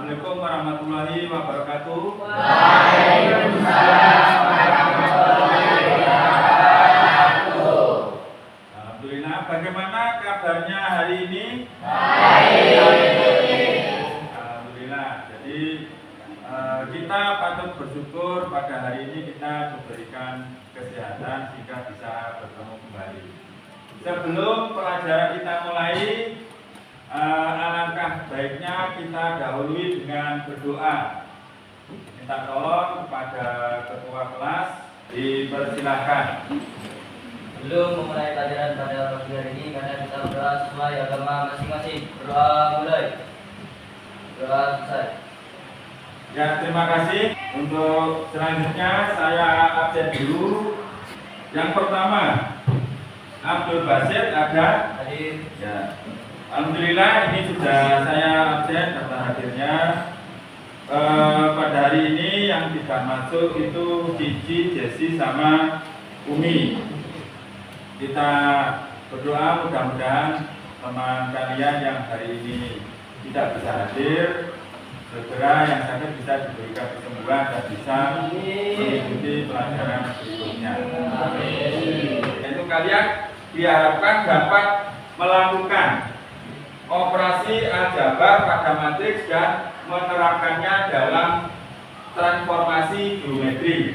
Assalamualaikum warahmatullahi wabarakatuh. Waalaikumsalam warahmatullahi wabarakatuh. Alhamdulillah, bagaimana kabarnya hari ini? Baik. Alhamdulillah. Jadi kita patut bersyukur pada hari ini kita diberikan kesehatan sehingga bisa bertemu kembali. Sebelum pelajaran kita mulai, alangkah baiknya kita dahului dengan berdoa. Minta tolong kepada ketua kelas dipersilahkan. Belum memulai pelajaran pada pagi hari ini karena kita berdoa sesuai agama masing-masing. Berdoa mulai. Berdoa selesai. Ya, terima kasih. Untuk selanjutnya saya absen dulu. Yang pertama, Abdul Basit ada? Hadir. Ya. Alhamdulillah ini sudah saya absen daftar hadirnya. Pada hari ini yang tidak masuk itu Cici, Jesse sama Umi. Kita berdoa mudah-mudahan teman kalian yang hari ini tidak bisa hadir segera yang sakit bisa diberikan kesembuhan dan bisa mengikuti pelajaran berikutnya. Itu kalian diharapkan dapat melakukan operasi aljabar pada matriks dan menerapkannya dalam transformasi geometri.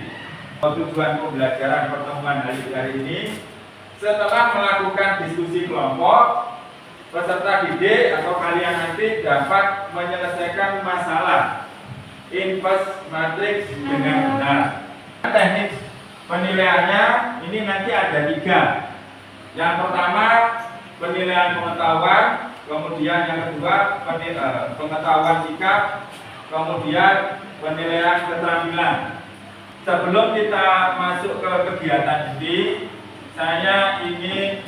Tujuan pembelajaran pertemuan hari ini setelah melakukan diskusi kelompok, peserta didik atau kalian nanti dapat menyelesaikan masalah inverse matriks dengan benar. Teknik penilaiannya ini nanti ada 3. Yang pertama penilaian pengetahuan, kemudian yang kedua pengetahuan sikap, kemudian penilaian keterampilan. Sebelum kita masuk ke kegiatan ini, saya ingin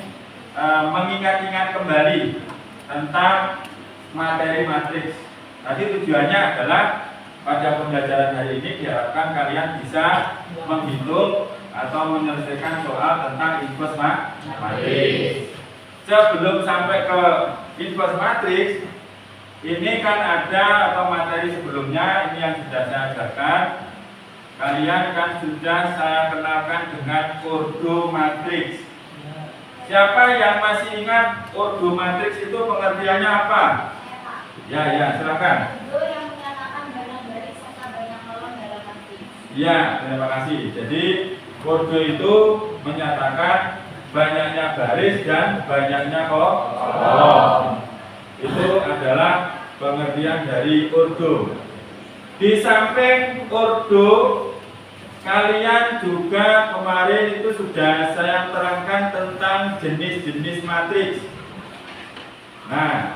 mengingat-ingat kembali tentang materi matriks. Tadi tujuannya adalah pada pembelajaran hari ini diharapkan kalian bisa menghitung atau menyelesaikan soal tentang inverse matriks. Sebelum sampai ke inverse matriks, ini kan ada atau materi sebelumnya ini yang sudah saya ajarkan. Kalian kan sudah saya kenalkan dengan ordo matriks. Siapa yang masih ingat ordo matriks itu pengertiannya apa? Ya, silakan. Itu yang menyatakan banyak baris serta banyak kolom dalam matriks. Ya, terima kasih. Jadi ordo itu menyatakan banyaknya baris dan banyaknya kolom. Itu adalah pengertian dari ordo. Di samping ordo, kalian juga kemarin itu sudah saya terangkan tentang jenis-jenis matriks. Nah,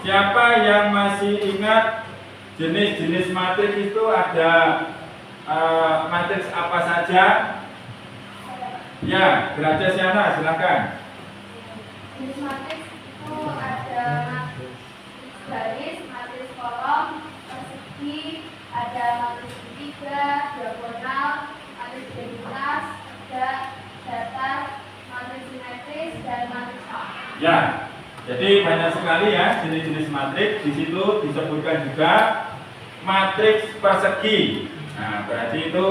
siapa yang masih ingat jenis-jenis matriks itu ada matriks apa saja? Ya, Gracia Siana, silakan. Jenis matriks itu ada matriks baris, matriks kolom, persegi, ada matriks segitiga, diagonal, matriks identitas, ada datar, matriks simetris, dan matriks A. Ya, jadi banyak sekali ya jenis-jenis matriks. Di situ disebutkan juga matriks persegi. Nah, berarti itu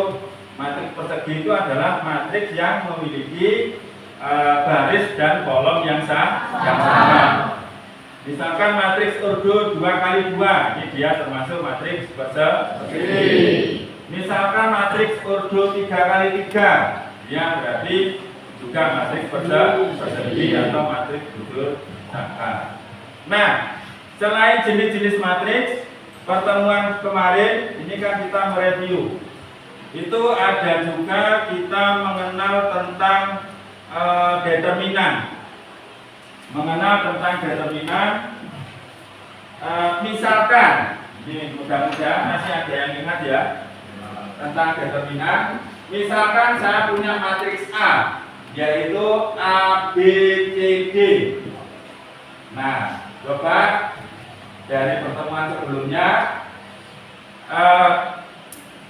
matriks persegi itu adalah matriks yang memiliki baris dan kolom yang sama. Misalkan matriks ordo 2x2, ini dia termasuk matriks persegi. Misalkan matriks ordo 3x3, ya berarti juga matriks persegi atau matriks bujur sangka. Nah, selain jenis-jenis matriks, pertemuan kemarin ini kan kita mereview. Itu ada juga kita mengenal tentang determinan. Mengenal tentang determinan, misalkan, ini mudah-mudahan masih ada yang ingat ya tentang determinan. Misalkan saya punya matriks A, yaitu A, B, C, D. Nah, coba dari pertemuan sebelumnya,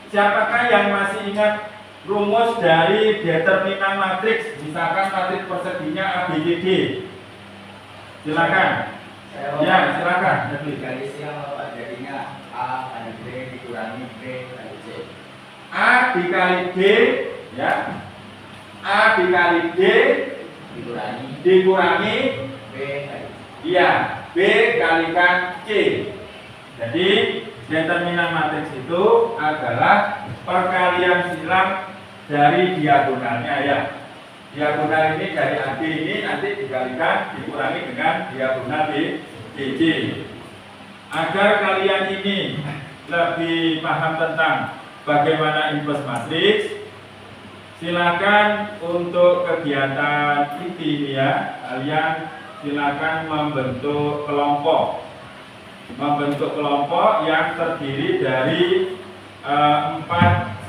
siapakah yang masih ingat rumus dari determinan matriks? Misalkan matriks perseginya A, B, C, D. Silakan. Ya, silakan. Garisnya Pak, jadinya A A kali B dikurangi B kali C. A dikali D, ya. A dikali D dikurangi B kali C. iya, B kalikan C. Jadi determinan matriks itu adalah perkalian silang dari diagonalnya, ya. Diagonal ini dari AB ini nanti dikalikan dikurangi dengan diagonal di DC. Agar kalian ini lebih paham tentang bagaimana inverse matriks, silakan untuk kegiatan ini, ya, kalian silakan membentuk kelompok yang terdiri dari 4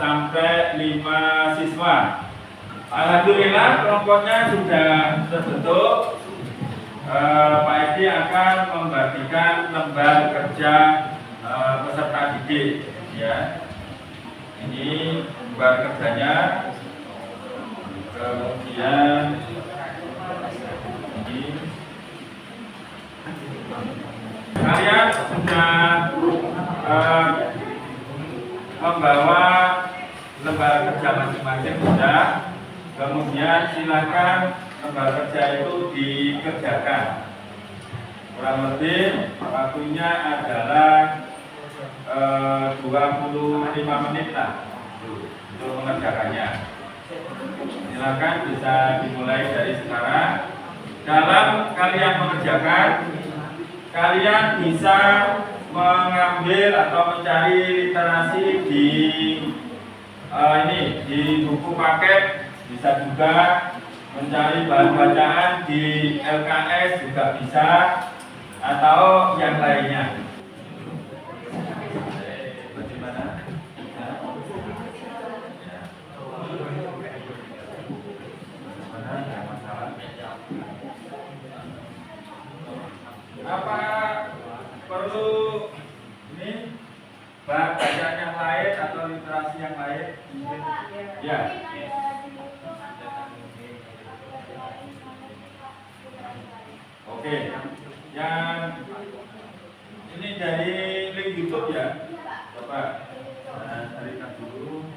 sampai 5 siswa. Alhamdulillah kelompoknya sudah terbentuk. Pak Edi akan membagikan lembar kerja peserta didik, ya. Ini lembar kerjanya. Kemudian ini kalian sudah membawa lembar kerja masing-masing sudah. Kemudian silakan lembar kerja itu dikerjakan. Kurang lebih waktunya adalah 25 menit lah untuk mengerjakannya. Silakan bisa dimulai dari sekarang. Dalam kalian mengerjakan, kalian bisa mengambil atau mencari literasi di di buku paket, bisa juga mencari bahan bacaan di LKS juga bisa, atau yang lainnya. Bagaimana? Apa perlu ini bahan bacaan yang lain atau literasi yang lain? Ya. Oke, yang ini dari link YouTube, ya, Bapak. Carikan dulu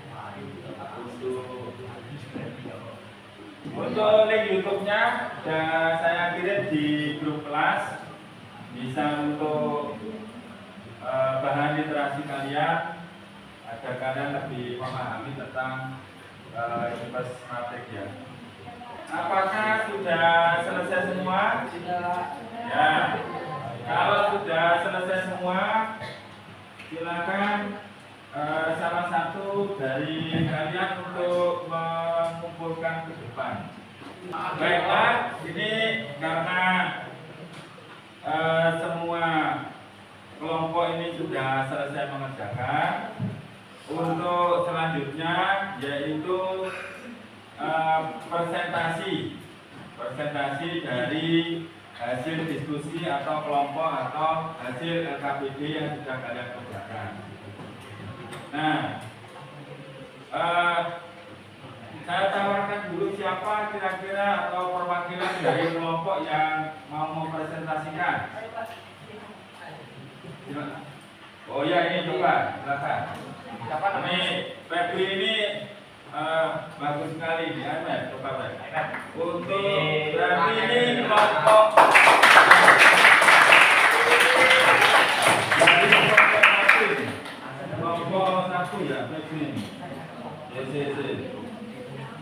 untuk link YouTube-nya sudah saya kirim di grup kelas. Bisa untuk bahan literasi kalian agar kalian lebih memahami tentang inverse matriks, ya. Apakah sudah selesai semua? Ya. Kalau sudah selesai semua, silakan salah satu dari kalian untuk mengumpulkan ke depan. Baiklah, ini karena semua kelompok ini sudah selesai mengerjakan. Untuk selanjutnya yaitu presentasi dari hasil diskusi atau kelompok atau hasil LKPD yang sudah kalian kerjakan. Nah, saya tawarkan dulu siapa kira-kira atau perwakilan dari kelompok yang mau mempresentasikan. Oh ya, ini coba, silakan. Ini Febri ini bagus sekali di iPad, coba Pak. Untuk berarti ini kelompok satu, ya, Febri ini.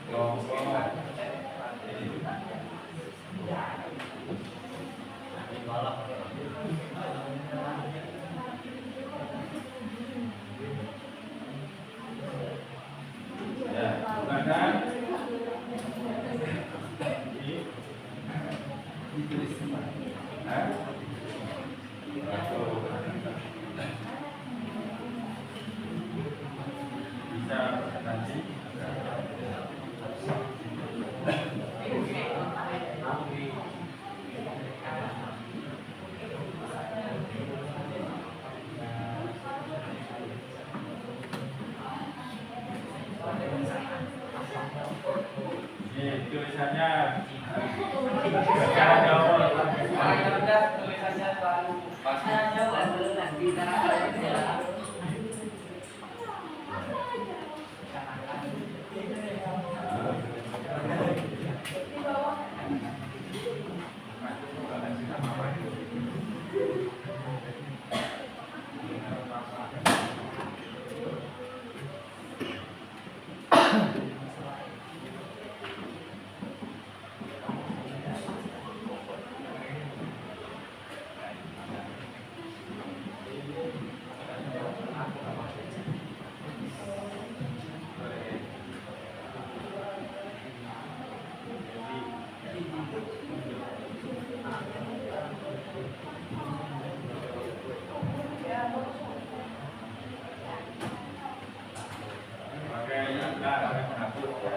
Kelompok ya, silakan. Bisa presentasi. Ini tulisannya cara jawab. Tulisannya selalu pas jawab nanti Makanya kita akan menghapus ya.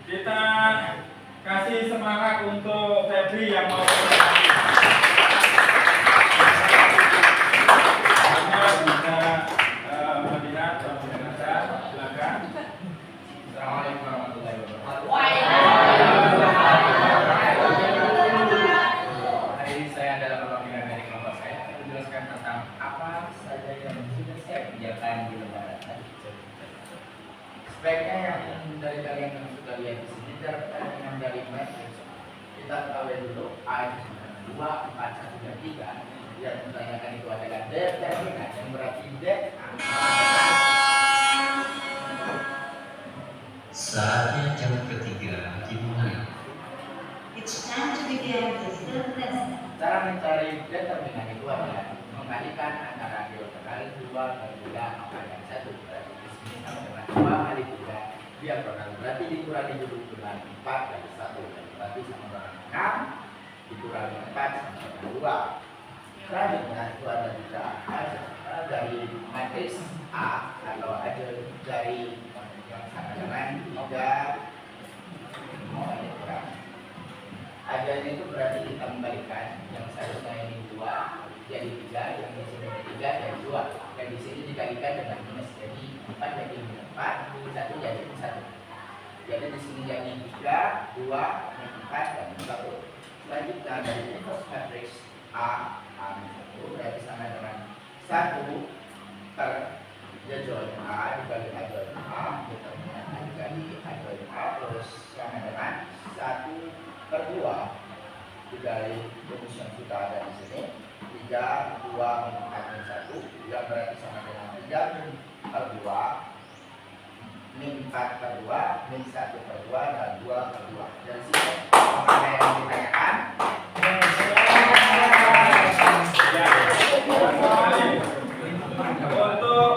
Kita kasih semangat untuk Febri yang mau presentasi. Hanya bisa melihat dan mendengarkan. Silakan. Assalamualaikum warahmatullahi wabarakatuh. Hari ini saya adalah perwakilan dari kelompok saya akan menjelaskan tentang apa saja yang sudah saya kerjakan di lembaga tadi. Speknya yang dari kalian yang sudah lihat di sini terkait dari matrix. Kita ketahui dulu A itu 2, 4, 1, dan 3. Yang ditanyakan itu adalah determinan yang berarti D. Saatnya jam ketiga dimulai. It's time to begin the third lesson. Cara mencari determinan itu adalah mengalikan antara diagonal 2 per 3 mengkalikan 1 berarti di sini sama dengan 2 kali 3 diagonal berarti dikurangi dulu dengan 4 kali 1 berarti sama dengan 6 dikurangi 4 sama dengan 2. Selanjutnya itu ada juga dari matriks A atau ada dari yang sama dengan 3 mau ini kurang. Adanya itu berarti kita kembalikan yang seharusnya ini 2 jadi 3, yang di sini 3 jadi 2, dan di sini dikalikan dengan minus jadi 4 jadi 4, 1 jadi 1. Jadi di sini jadi 3, 2, 4 dan 1. Selanjutnya dari inverse matrix A 1 berarti sama dengan 1 per join A dibagi join A determinan A dikali join A terus sama dengan 1 per 2 dikali rumus yang sudah ada di sini 3, 2, 4, 1 yang berarti sama dengan 3 per 2 min 4 per 2 min 1 per 2 dan 2 per 2 dari sini apakah yang ditanyakan? Untuk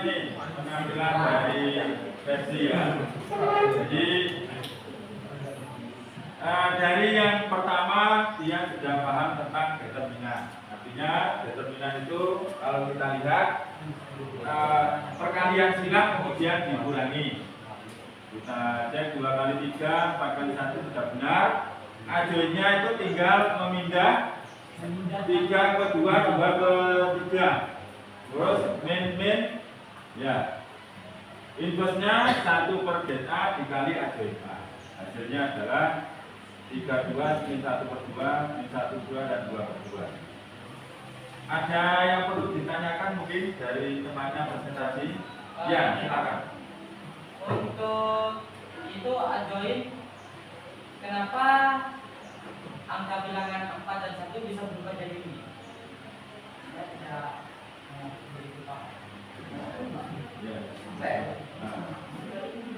ini pengambilan dari versi ya. Jadi dari yang pertama dia sudah paham tentang determinan. Artinya determinan itu kalau kita lihat perkalian silang kemudian dikurangi. Kita cek 2 kali 3, 4 kali 1 sudah benar. Ajoinnya itu tinggal memindah 3 ke 2, 2 ke 3. Terus min ya. Inverse-nya 1 per delta dikali ajoin A. Hasilnya adalah 32 min 1 per 2 min 1 2 dan 2 per 2. Ada yang perlu ditanyakan mungkin dari temannya presentasi? Ya, silakan. Untuk itu adjoin, kenapa angka bilangan 4 dan 1 bisa berubah jadi ini? Saya tidak begitu paham. Ya.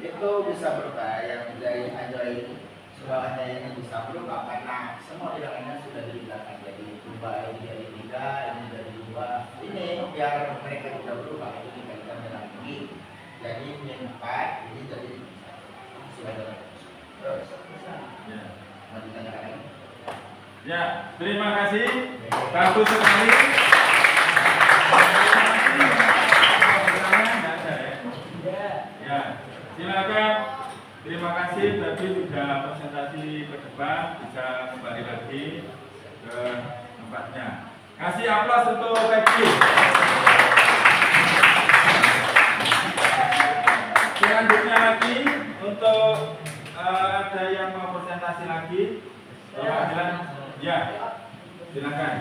Itu bisa berubah yang dari adjoin bawahnya ini bisa berubah karena semua bilangannya sudah dibilangkan jadi berubah ini jadi 3, ini jadi 2. Ini biar mereka tidak berubah itu dikalikan dengan ini jadi min 4 ini jadi sudah ada terus Ya. mau ditanyakan lagi? Ya, terima kasih. Bagus sekali. Ya, silakan. Terima kasih. Tadi sudah presentasi ke depan, bisa kembali lagi ke tempatnya. Kasih aplaus untuk Peggy. Selanjutnya lagi untuk ada yang mau presentasi lagi. Perwakilan, ya, silakan.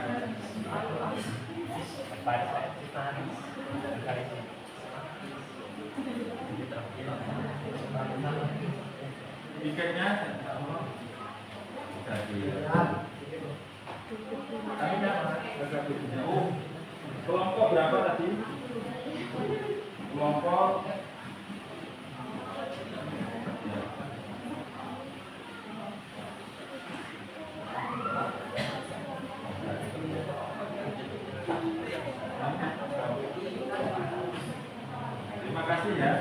Tiketnya kelompok berapa tadi? Kelompok terima kasih ya.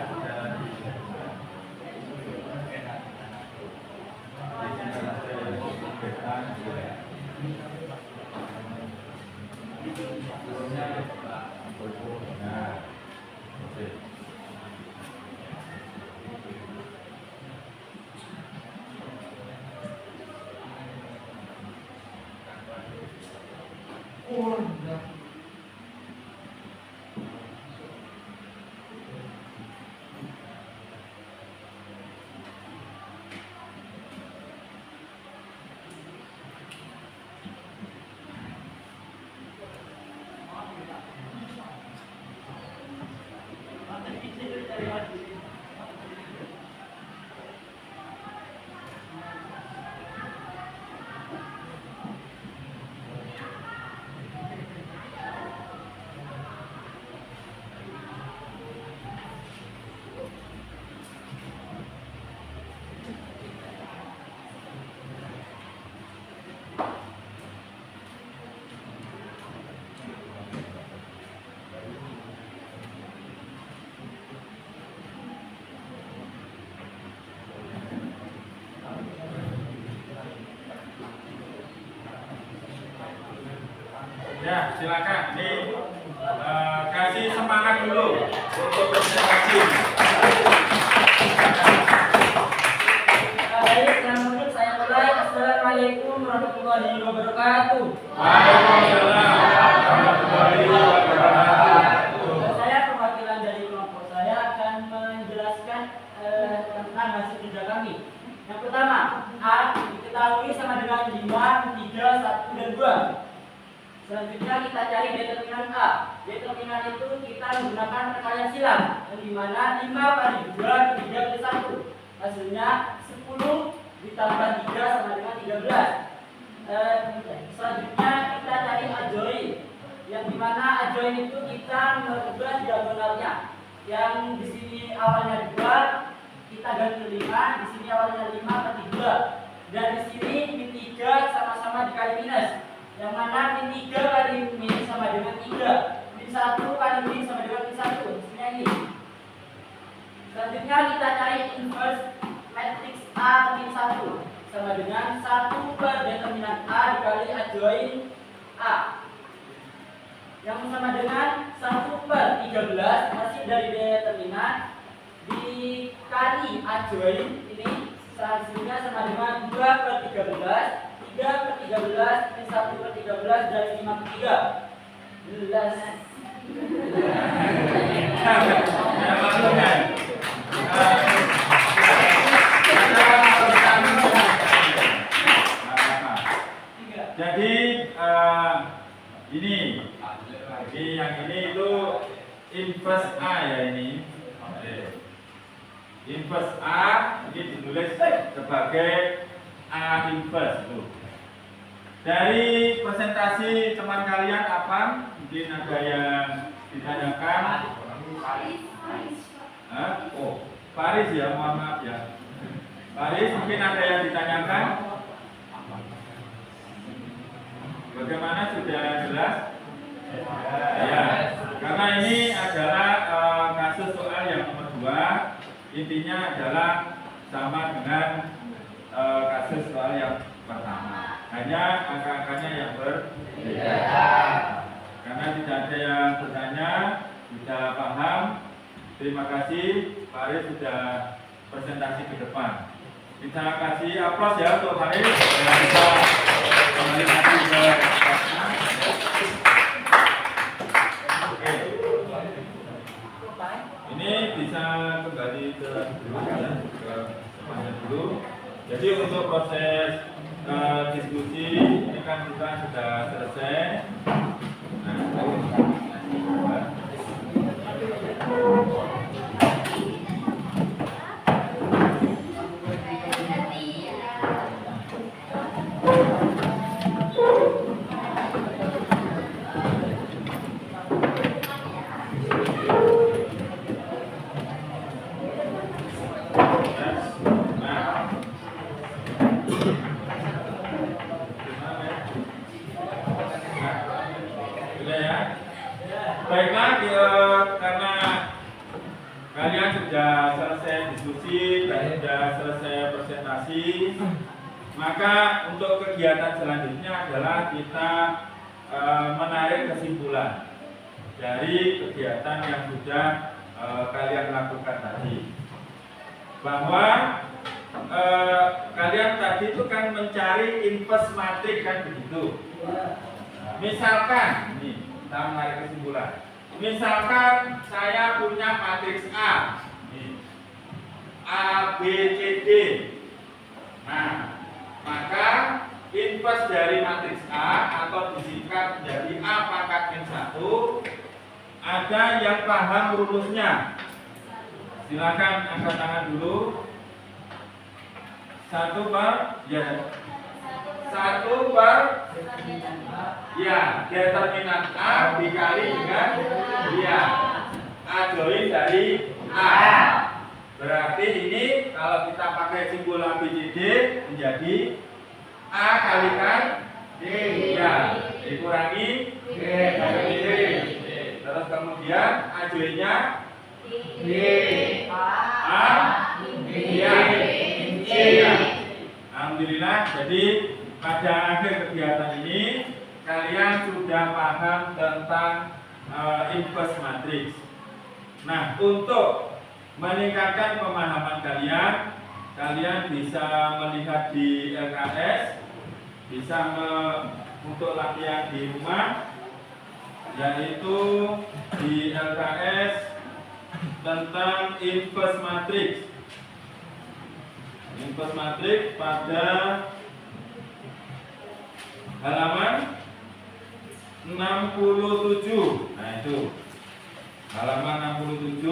Ya, silakan. Nih, kasih semangat dulu untuk presentasi. Baik, mungkin saya mulai. Assalamualaikum warahmatullahi wabarakatuh. Waalaikumsalam warahmatullahi wabarakatuh. Saya perwakilan dari kelompok saya akan menjelaskan tentang hasil kerja kami. Yang pertama, A diketahui sama dengan 5, 3, 1, dan 2. Selanjutnya kita cari determinan A. Determinan itu kita menggunakan perkalian silang, yang dimana 5 kali 2 3 kali 1. Hasilnya 10 ditambah 3 sama dengan 13. Selanjutnya kita cari adjoin, yang dimana adjoin itu kita merubah diagonalnya. Yang di sini awalnya 2, kita ganti 5. Di sini awalnya 5 kali 2. Dan di sini min 3 sama-sama dikali minus. Yang mana min 3 kali min sama dengan 3, min 1 kali min sama dengan min 1. Hasilnya ini. Selanjutnya kita cari inverse matrix A min 1 sama dengan 1 per determinan A dikali adjoin A, yang sama dengan 1 per 13 hasil dari determinan dikali adjoin ini, hasilnya sama dengan 2 per 13. 3 per 13 min 1 per 13 dari 5 per 3 11. Jadi ini yang ini itu inverse A ya ini. Inverse A ini ditulis sebagai A inverse tuh. Dari presentasi teman kalian apa? Mungkin ada yang ditanyakan. Oh, Paris ya, mohon maaf ya. Paris, mungkin ada yang ditanyakan. Bagaimana, sudah jelas? Ya, karena ini adalah kasus soal yang nomor 2. Intinya adalah sama dengan kasus soal yang pertama. hanya angka-angkanya yang berbeda. Karena tidak ada yang bertanya, sudah paham. Terima kasih, Pak Arif sudah presentasi ke depan. Kita kasih aplaus ya untuk Pak Arif. Yang bisa kembali lagi ke Oke. Ini bisa kembali ke semuanya dulu. Jadi untuk proses diskusi ini kan kita sudah selesai. Baiklah, karena kalian sudah selesai diskusi dan sudah selesai presentasi, maka untuk kegiatan selanjutnya adalah kita menarik kesimpulan dari kegiatan yang sudah kalian lakukan tadi. Bahwa kalian tadi itu kan mencari inverse matrix kan begitu. Misalkan ini kita menarik kesimpulan. Misalkan saya punya matriks A, A, B, C, D. Nah, maka inverse dari matriks A atau disingkat menjadi A pangkat N1, ada yang paham rumusnya. Silakan angkat tangan dulu. 1 per ya, determinan A dikali dengan ya A join dari A. Berarti ini kalau kita pakai simbol ABCD menjadi A kalikan D ya, dikurangi D kali D. Terus kemudian A join-nya D A D ya. Alhamdulillah, jadi pada akhir kegiatan ini kalian sudah paham tentang inverse matrix. Nah, untuk meningkatkan pemahaman kalian, kalian bisa melihat di LKS, bisa untuk latihan di rumah, yaitu di LKS tentang inverse matrix. Inverse matrix pada halaman 67. Nah, itu halaman 67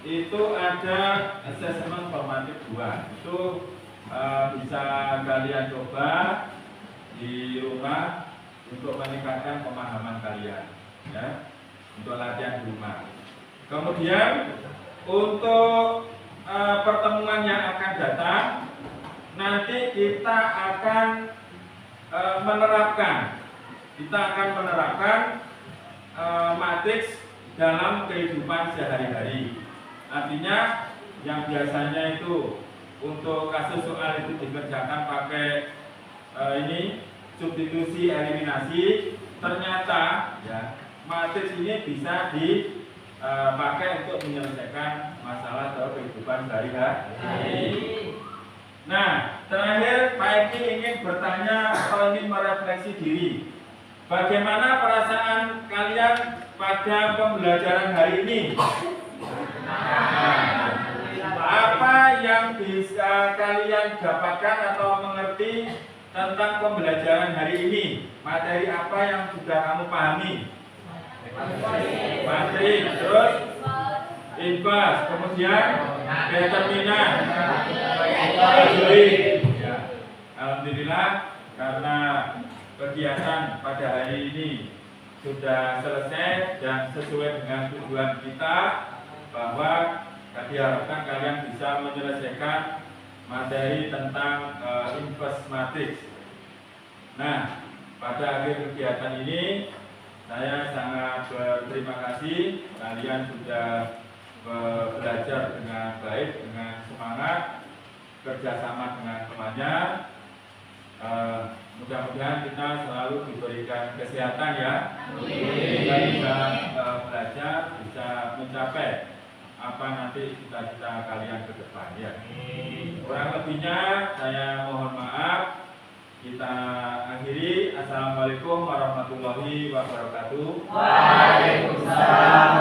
itu ada assessment formatif 2. Itu bisa kalian coba di rumah untuk meningkatkan pemahaman kalian ya, untuk latihan di rumah. Kemudian untuk pertemuan yang akan datang, nanti kita akan menerapkan matriks dalam kehidupan sehari-hari. Artinya yang biasanya itu untuk kasus soal itu dikerjakan pakai ini substitusi eliminasi, ternyata ya matriks ini bisa dipakai untuk menyelesaikan masalah dalam kehidupan sehari-hari. Nah, terakhir Pak Eki ingin bertanya atau ingin merefleksi diri. Bagaimana perasaan kalian pada pembelajaran hari ini? Nah, apa yang bisa kalian dapatkan atau mengerti tentang pembelajaran hari ini? Materi apa yang sudah kamu pahami? Materi, terus inverse, kemudian determinan. Ya. Alhamdulillah, karena kegiatan pada hari ini sudah selesai dan sesuai dengan tujuan kita, bahwa diharapkan kalian bisa menyelesaikan materi tentang inverse matrix. Nah, pada akhir kegiatan ini saya sangat berterima kasih kalian sudah belajar dengan baik, dengan semangat, kerjasama dengan temannya. Mudah-mudahan kita selalu diberikan kesehatan ya. Kita bisa belajar, bisa mencapai apa nanti cita-cita kalian ke depan ya. Kurang lebihnya saya mohon maaf. Kita akhiri. Assalamualaikum warahmatullahi wabarakatuh. Waalaikumsalam